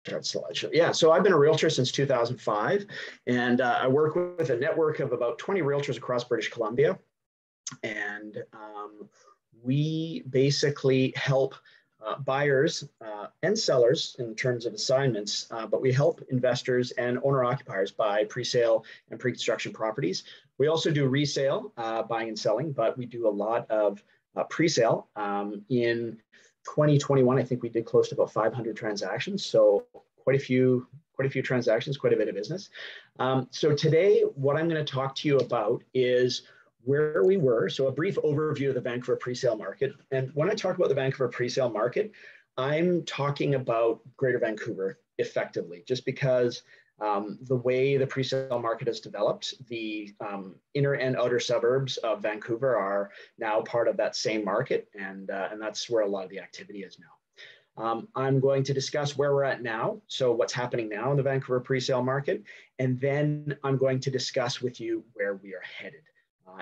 start slideshow. Yeah, so I've been a realtor since 2005, and I work with a network of about 20 realtors across British Columbia. And we basically help buyers and sellers in terms of assignments, but we help investors and owner-occupiers buy pre-sale and pre-construction properties. We also do resale, buying and selling, but we do a lot of pre-sale. In 2021, I think we did close to about 500 transactions, so quite a few transactions, quite a bit of business. So today, what I'm going to talk to you about is where we were. So a brief overview of the Vancouver presale market. And when I talk about the Vancouver presale market, I'm talking about Greater Vancouver effectively, just because the way the presale market has developed, the inner and outer suburbs of Vancouver are now part of that same market. And that's where a lot of the activity is now. I'm going to discuss where we're at now, so what's happening now in the Vancouver presale market, and then I'm going to discuss with you where we are headed.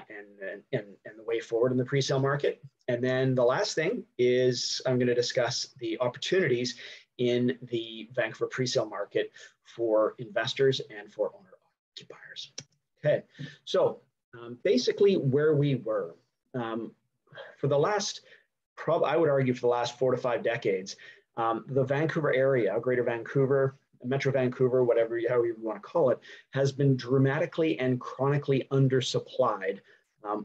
And the way forward in the presale market. And then the last thing is I'm going to discuss the opportunities in the Vancouver presale market for investors and for owner occupiers. Okay, so basically where we were for the last, I would argue for the last 4 to 5 decades, the Vancouver area, Greater Vancouver, Metro Vancouver, however you want to call it, has been dramatically and chronically undersupplied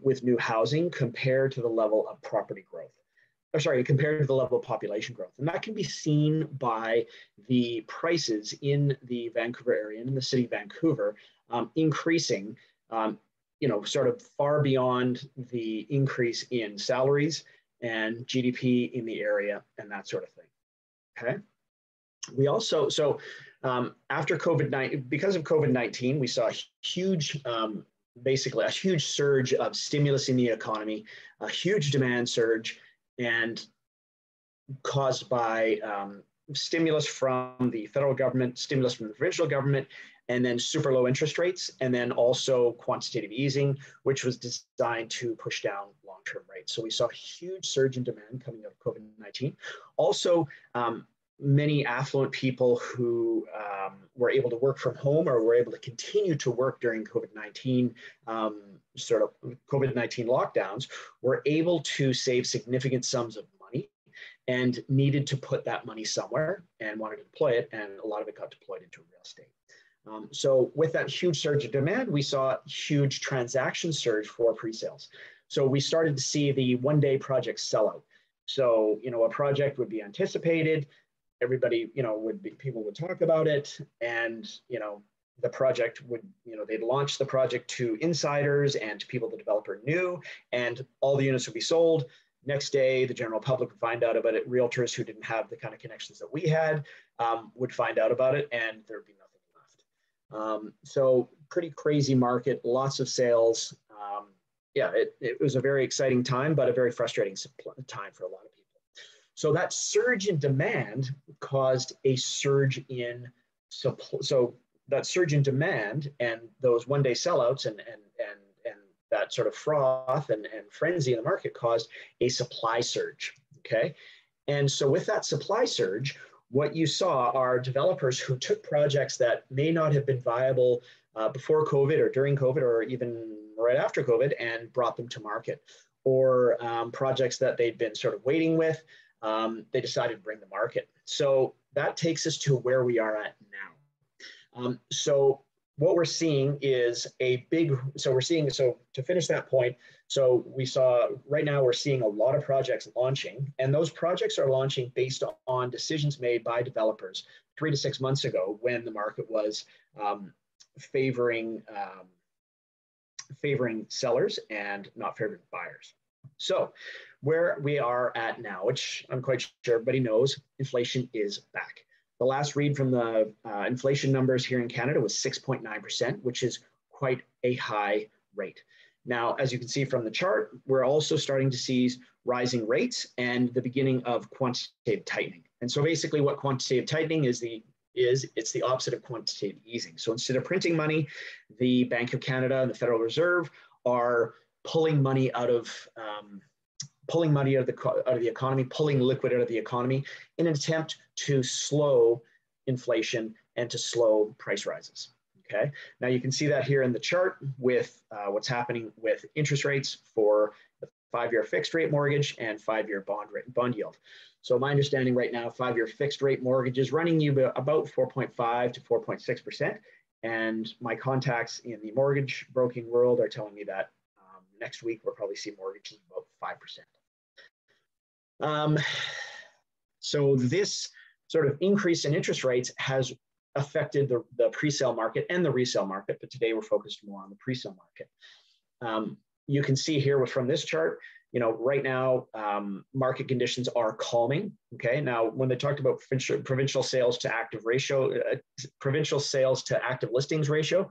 with new housing compared to the level of property growth. Or sorry, compared to the level of population growth. And that can be seen by the prices in the Vancouver area and in the city of Vancouver increasing, sort of far beyond the increase in salaries and GDP in the area and that sort of thing. Okay. We also, after COVID-19, because of COVID-19, we saw a huge, basically a huge surge of stimulus in the economy, a huge demand surge, and caused by stimulus from the federal government, stimulus from the provincial government, and then super low interest rates, and then also quantitative easing, which was designed to push down long-term rates. So we saw a huge surge in demand coming out of COVID-19. Also, many affluent people who were able to work from home or were able to continue to work during COVID-19 COVID-19 lockdowns were able to save significant sums of money and needed to put that money somewhere and wanted to deploy it, and a lot of it got deployed into real estate. So with that huge surge of demand, we saw a huge transaction surge for pre-sales. So we started to see the one-day project sellout. So, a project would be anticipated, everybody, people would talk about it, and, the project would, they'd launch the project to insiders and to people the developer knew, and all the units would be sold. Next day, the general public would find out about it. Realtors who didn't have the kind of connections that we had would find out about it, and there'd be nothing left. So pretty crazy market, lots of sales. It was a very exciting time, but a very frustrating time for a lot of people. So that surge in demand caused a surge in supply. So that surge in demand and those one-day sellouts and that sort of froth and frenzy in the market caused a supply surge, okay? And so with that supply surge, what you saw are developers who took projects that may not have been viable before COVID or during COVID or even right after COVID and brought them to market, or projects that they'd been sort of waiting with, they decided to bring to market. So that takes us to where we are at now. So what we're seeing is so to finish that point, so we saw right now we're seeing a lot of projects launching, and those projects are launching based on decisions made by developers 3 to 6 months ago when the market was favoring sellers and not favoring buyers. So where we are at now, which I'm quite sure everybody knows, inflation is back. The last read from the inflation numbers here in Canada was 6.9%, which is quite a high rate. Now, as you can see from the chart, we're also starting to see rising rates and the beginning of quantitative tightening. And so basically what quantitative tightening is it's the opposite of quantitative easing. So instead of printing money, the Bank of Canada and the Federal Reserve are pulling money out of the economy, pulling liquid out of the economy in an attempt to slow inflation and to slow price rises. Okay, now you can see that here in the chart with what's happening with interest rates for the 5-year fixed rate mortgage and 5-year bond yield. So my understanding right now, 5-year fixed rate mortgage is running you about 4.5 to 4.6%. And my contacts in the mortgage broking world are telling me that next week we'll probably see mortgages about 5%. So this sort of increase in interest rates has affected the pre-sale market and the resale market, but today we're focused more on the pre-sale market. You can see here from this chart, right now, market conditions are calming. Okay, now when they talked about provincial sales to active ratio, provincial sales to active listings ratio,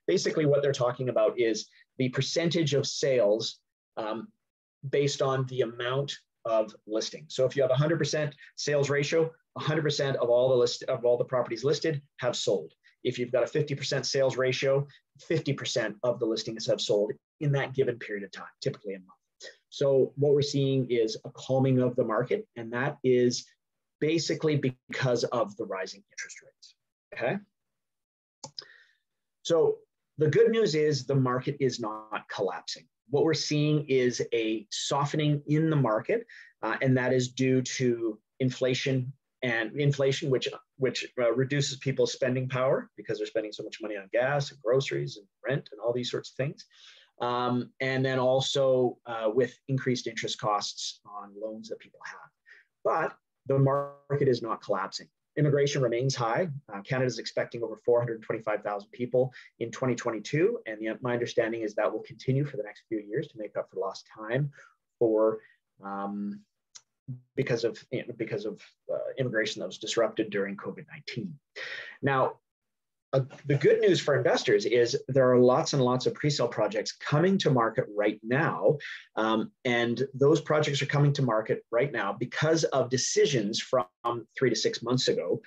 basically what they're talking about is the percentage of sales based on the amount of listings. So if you have 100% sales ratio, 100% of all the properties listed have sold. If you've got a 50% sales ratio, 50% of the listings have sold in that given period of time, typically a month. So what we're seeing is a calming of the market, and that is basically because of the rising interest rates. Okay. So the good news is the market is not collapsing. What we're seeing is a softening in the market, and that is due to inflation, which reduces people's spending power because they're spending so much money on gas and groceries and rent and all these sorts of things. And then also with increased interest costs on loans that people have. But the market is not collapsing. Immigration remains high. Canada is expecting over 425,000 people in 2022. And my understanding is that will continue for the next few years to make up for lost time because of immigration that was disrupted during COVID-19. Now, the good news for investors is there are lots and lots of pre-sale projects coming to market right now. And those projects are coming to market right now because of decisions from 3 to 6 months ago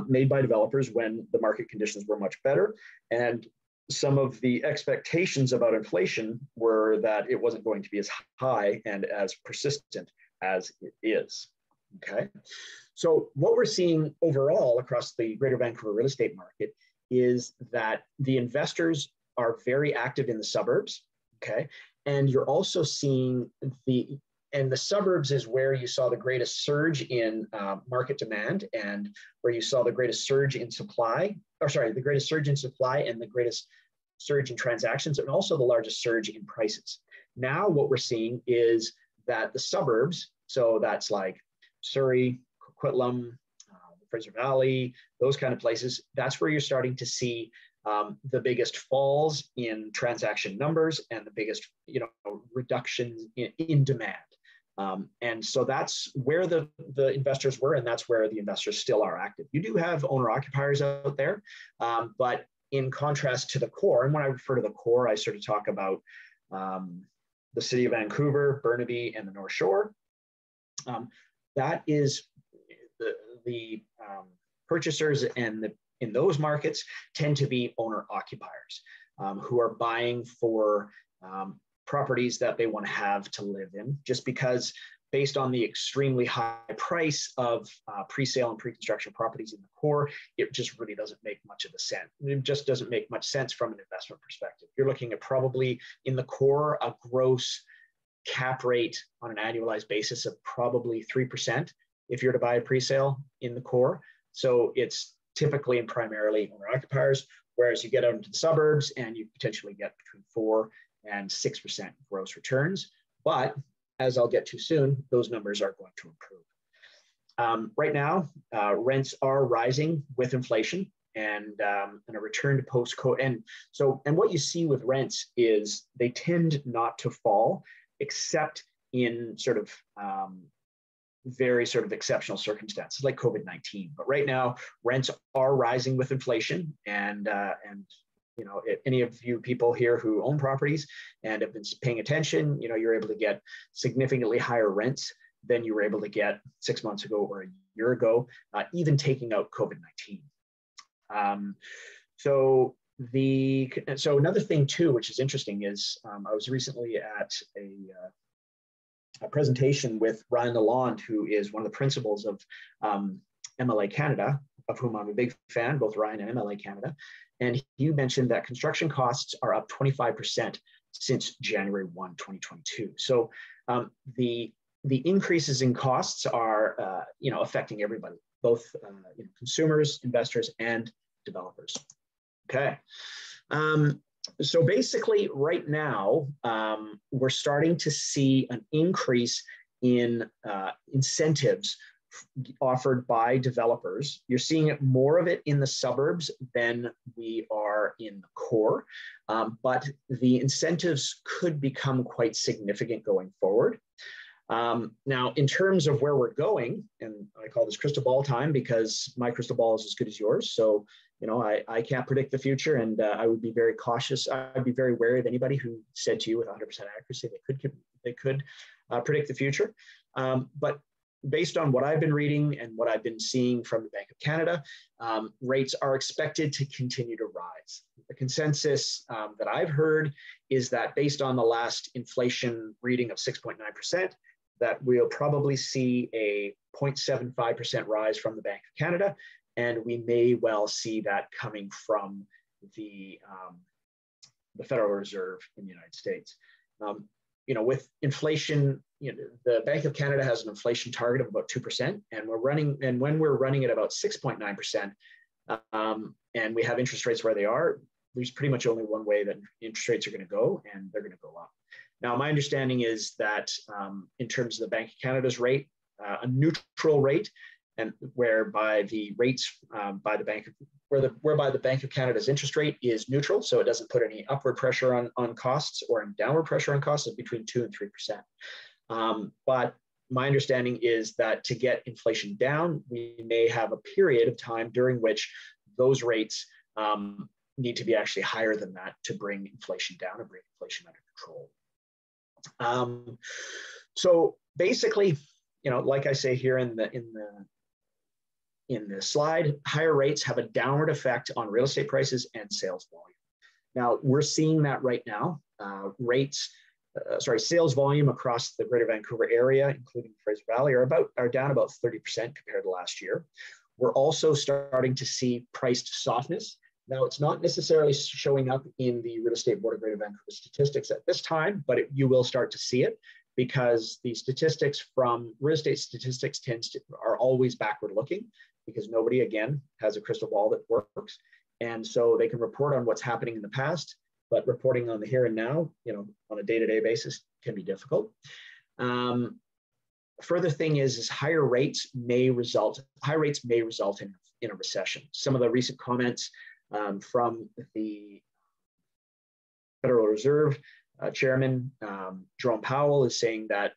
made by developers when the market conditions were much better. And some of the expectations about inflation were that it wasn't going to be as high and as persistent as it is. Okay. So what we're seeing overall across the Greater Vancouver real estate market is that the investors are very active in the suburbs, okay? And you're also seeing the suburbs is where you saw the greatest surge in market demand and where you saw the greatest surge in supply, the greatest surge in supply and the greatest surge in transactions and also the largest surge in prices. Now what we're seeing is that the suburbs, so that's like Surrey, Coquitlam, Fraser Valley, those kind of places, that's where you're starting to see the biggest falls in transaction numbers and the biggest reductions in demand. And so that's where the investors were, and that's where the investors still are active. You do have owner-occupiers out there, but in contrast to the core, and when I refer to the core, I sort of talk about the city of Vancouver, Burnaby, and the North Shore. That is the purchasers and in those markets tend to be owner occupiers who are buying for properties that they want to have to live in, just because based on the extremely high price of pre-sale and pre-construction properties in the core, it just really doesn't make much of a sense. It just doesn't make much sense from an investment perspective. You're looking at probably in the core a gross cap rate on an annualized basis of probably 3%. If you're to buy a pre-sale in the core. So it's typically and primarily owner occupiers, whereas you get out into the suburbs and you potentially get between 4 and 6% gross returns. But as I'll get to soon, those numbers are going to improve. Right now, rents are rising with inflation and a return to post-COVID. And what you see with rents is they tend not to fall, except in sort of very sort of exceptional circumstances like COVID-19. But right now, rents are rising with inflation. And any of you people here who own properties and have been paying attention, you're able to get significantly higher rents than you were able to get 6 months ago or a year ago, even taking out COVID-19. So another thing too, which is interesting, is I was recently at a presentation with Ryan Lalonde, who is one of the principals of MLA Canada, of whom I'm a big fan, both Ryan and MLA Canada. And he mentioned that construction costs are up 25% since January 1, 2022. So the increases in costs are affecting everybody, both consumers, investors, and developers. Okay. So basically right now, we're starting to see an increase in incentives offered by developers. You're seeing it more of it in the suburbs than we are in the core, but the incentives could become quite significant going forward. Now, in terms of where we're going, and I call this crystal ball time because my crystal ball is as good as yours. So, I can't predict the future, and I would be very cautious. I'd be very wary of anybody who said to you with 100% accuracy they could predict the future. But based on what I've been reading and what I've been seeing from the Bank of Canada, rates are expected to continue to rise. The consensus that I've heard is that based on the last inflation reading of 6.9%, that we'll probably see a 0.75% rise from the Bank of Canada, and we may well see that coming from the Federal Reserve in the United States. With inflation, the Bank of Canada has an inflation target of about 2%, and when we're running at about 6.9%, and we have interest rates where they are, there's pretty much only one way that interest rates are going to go, and they're going to go up. Now, my understanding is that in terms of the Bank of Canada's rate, a neutral rate, and whereby the rates whereby the Bank of Canada's interest rate is neutral, so it doesn't put any upward pressure on costs or any downward pressure on costs, is between 2 and 3%. But my understanding is that to get inflation down, we may have a period of time during which those rates need to be actually higher than that to bring inflation down and bring inflation under control. So basically, like I say here in the slide, higher rates have a downward effect on real estate prices and sales volume. Now, we're seeing that right now. Sales volume across the Greater Vancouver area, including Fraser Valley, are down about 30% compared to last year. We're also starting to see priced softness. Now, it's not necessarily showing up in the Real Estate Board of Greater Vancouver statistics at this time, but you will start to see it because the statistics from real estate statistics are always backward looking, because nobody, again, has a crystal ball that works. And so they can report on what's happening in the past, but reporting on the here and now, on a day-to-day basis can be difficult. Further thing is higher rates may result in a recession. Some of the recent comments from the Federal Reserve Chairman Jerome Powell is saying that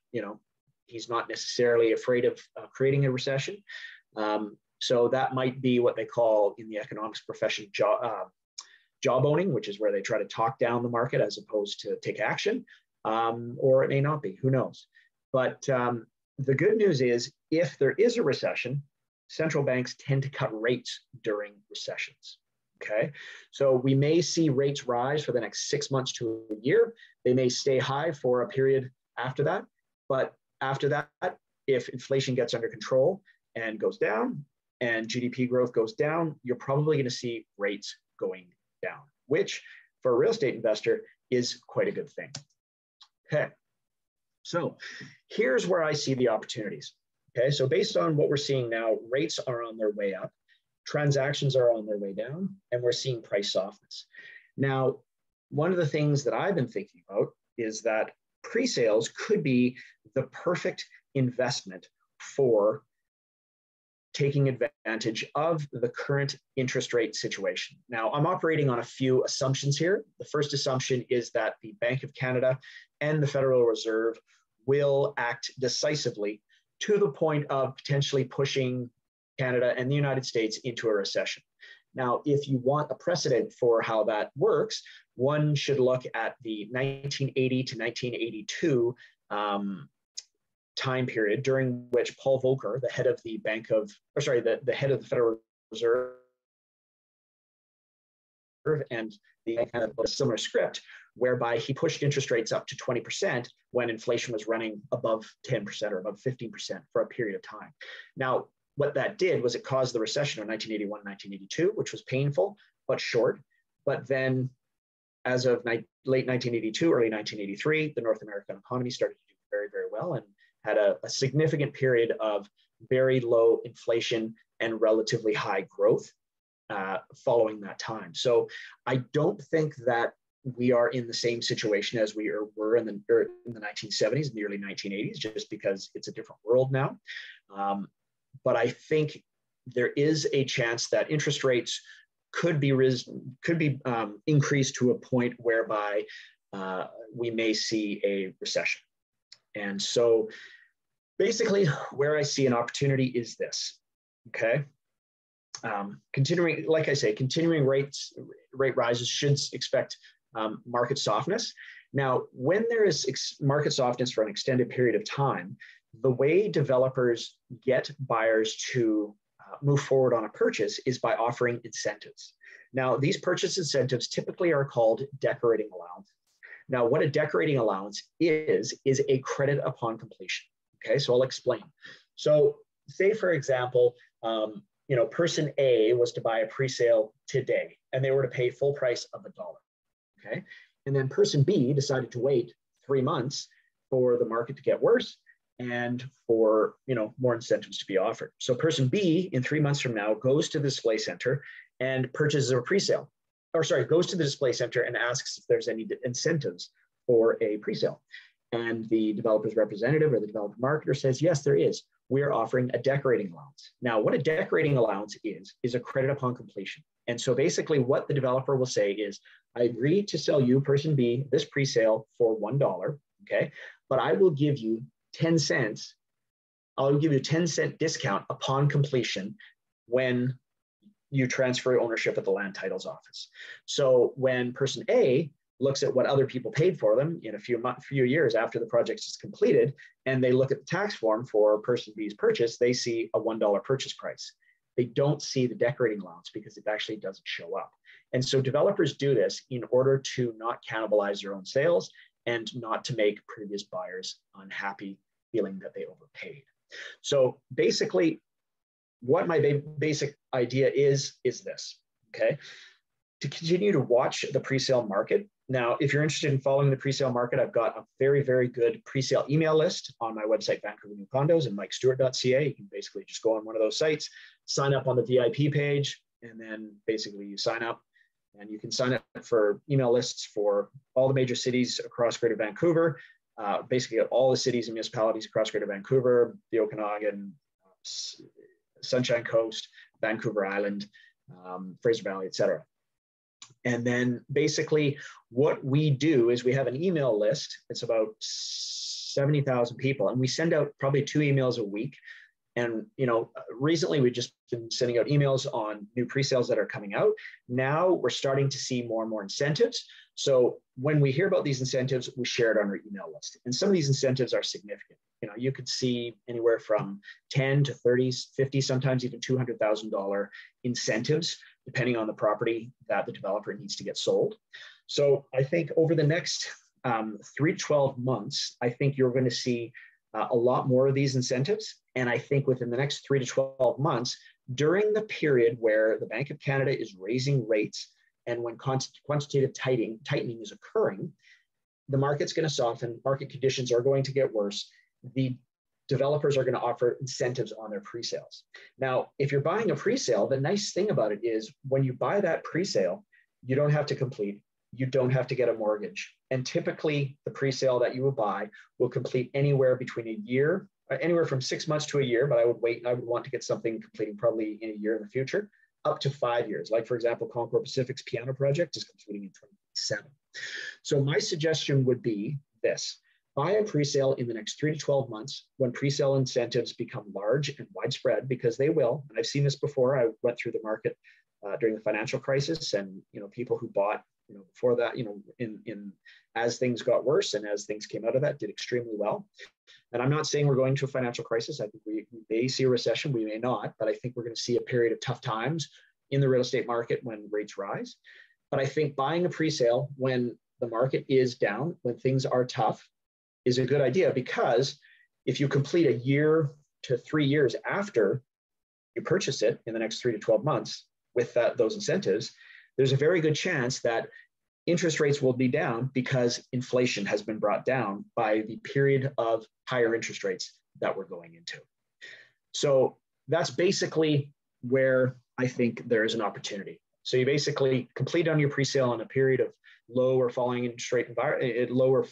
he's not necessarily afraid of creating a recession. So that might be what they call in the economics profession job owning, which is where they try to talk down the market as opposed to take action, or it may not be, who knows. But the good news is if there is a recession, central banks tend to cut rates during recessions. Okay, so we may see rates rise for the next 6 months to a year. They may stay high for a period after that. But after that, if inflation gets under control and goes down and GDP growth goes down, you're probably going to see rates going down, which for a real estate investor is quite a good thing. Okay, so here's where I see the opportunities. Okay, so based on what we're seeing now, rates are on their way up. Transactions are on their way down, and we're seeing price softness. Now, one of the things that I've been thinking about is that pre-sales could be the perfect investment for taking advantage of the current interest rate situation. Now, I'm operating on a few assumptions here. The first assumption is that the Bank of Canada and the Federal Reserve will act decisively to the point of potentially pushing Canada and the United States into a recession. Now, if you want a precedent for how that works, one should look at the 1980 to 1982 time period during which Paul Volcker, the head of the head of the Federal Reserve, and the Bank had a similar script whereby he pushed interest rates up to 20% when inflation was running above 10% or above 15% for a period of time. Now, what that did was it caused the recession of 1981, 1982, which was painful but short. But then as of late 1982, early 1983, the North American economy started to do very, very well and had a significant period of very low inflation and relatively high growth following that time. So I don't think that we are in the same situation as we were in the 1970s and the early 1980s, just because it's a different world now. But I think there is a chance that interest rates could be increased to a point whereby we may see a recession. And so basically where I see an opportunity is this, okay? Continuing, like I say, continuing rate rises should expect market softness. Now, when there is market softness for an extended period of time, the way developers get buyers to move forward on a purchase is by offering incentives. Now, these purchase incentives typically are called decorating allowances. Now, what a decorating allowance is a credit upon completion. Okay, so I'll explain. So say, for example, person A was to buy a pre-sale today, and they were to pay full price of $1. Okay, and then person B decided to wait 3 months for the market to get worse and for more incentives to be offered. So person B in 3 months from now goes to the display center and purchases a pre-sale, goes to the display center and asks if there's any incentives for a pre-sale. And the developer's representative or the developer marketer says, yes, there is. We are offering a decorating allowance. Now, what a decorating allowance is a credit upon completion. And so basically what the developer will say is, I agree to sell you, person B, this pre-sale for $1, okay? But I will give you 10 cents. I'll give you a 10-cent discount upon completion when you transfer ownership at the land titles office. So when person A looks at what other people paid for them in a few years after the project is completed, and they look at the tax form for person B's purchase, they see a $1 purchase price. They don't see the decorating allowance because it actually doesn't show up. And so developers do this in order to not cannibalize their own sales and not to make previous buyers unhappy, feeling that they overpaid. So basically, what my basic idea is this, okay? To continue to watch the pre-sale market. Now, if you're interested in following the pre-sale market, I've got a very, very good pre-sale email list on my website, Vancouver New Condos and MikeStewart.ca. You can basically just go on one of those sites, sign up on the VIP page, and then basically you sign up. And you can sign up for email lists for all the major cities across Greater Vancouver, basically all the cities and municipalities across Greater Vancouver, the Okanagan, Sunshine Coast, Vancouver Island, Fraser Valley, et cetera. And then basically what we do is we have an email list. It's about 70,000 people, and we send out probably 2 emails a week. And recently we've just been sending out emails on new pre-sales that are coming out. Now we're starting to see more and more incentives. So when we hear about these incentives, we share it on our email list. And some of these incentives are significant. You could see anywhere from 10 to 30, 50, sometimes even $200,000 incentives, depending on the property that the developer needs to get sold. So I think over the next 3 to 12 months, I think you're going to see a lot more of these incentives. And I think within the next 3 to 12 months, during the period where the Bank of Canada is raising rates and when quantitative tightening is occurring, the market's going to soften, market conditions are going to get worse. The developers are going to offer incentives on their pre-sales. Now, if you're buying a pre-sale, the nice thing about it is when you buy that pre-sale, you don't have to complete, you don't have to get a mortgage. And typically the pre-sale that you will buy will complete anywhere between a year, anywhere from 6 months to a year, but I would want to get something completing probably in a year in the future, up to 5 years. Like for example, Concord Pacific's Piano project is completing in 2027. So my suggestion would be this: buy a pre-sale in the next 3 to 12 months when pre-sale incentives become large and widespread, because they will. And I've seen this before. I went through the market during the financial crisis, and people who bought before that, as things got worse and as things came out of that, did extremely well. And I'm not saying we're going to a financial crisis. I think we may see a recession, we may not, but I think we're going to see a period of tough times in the real estate market when rates rise. But I think buying a pre-sale when the market is down, when things are tough, is a good idea, because if you complete a year to 3 years after you purchase it in the next 3 to 12 months with those incentives, there's a very good chance that interest rates will be down because inflation has been brought down by the period of higher interest rates that we're going into. So that's basically where I think there is an opportunity. So you basically complete on your pre-sale in a period of low or falling interest rate environment,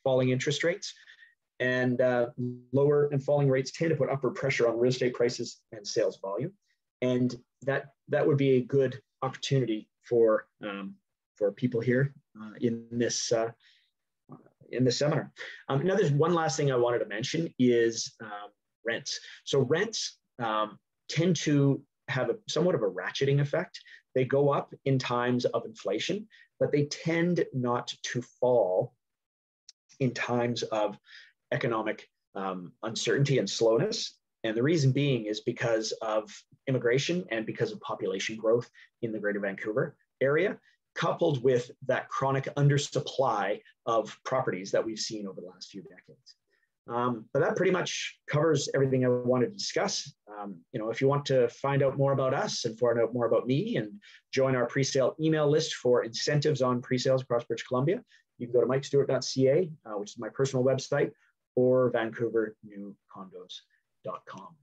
falling interest rates, and lower and falling rates tend to put upward pressure on real estate prices and sales volume, and that would be a good opportunity for people here in this seminar. There's one last thing I wanted to mention is rents. So rents tend to have somewhat of a ratcheting effect. They go up in times of inflation, but they tend not to fall in times of economic uncertainty and slowness. And the reason being is because of immigration and because of population growth in the Greater Vancouver area, coupled with that chronic undersupply of properties that we've seen over the last few decades. But that pretty much covers everything I wanted to discuss. If you want to find out more about us and find out more about me and join our pre-sale email list for incentives on pre-sales across British Columbia, you can go to mikestewart.ca, which is my personal website, or VancouverNewCondos.com.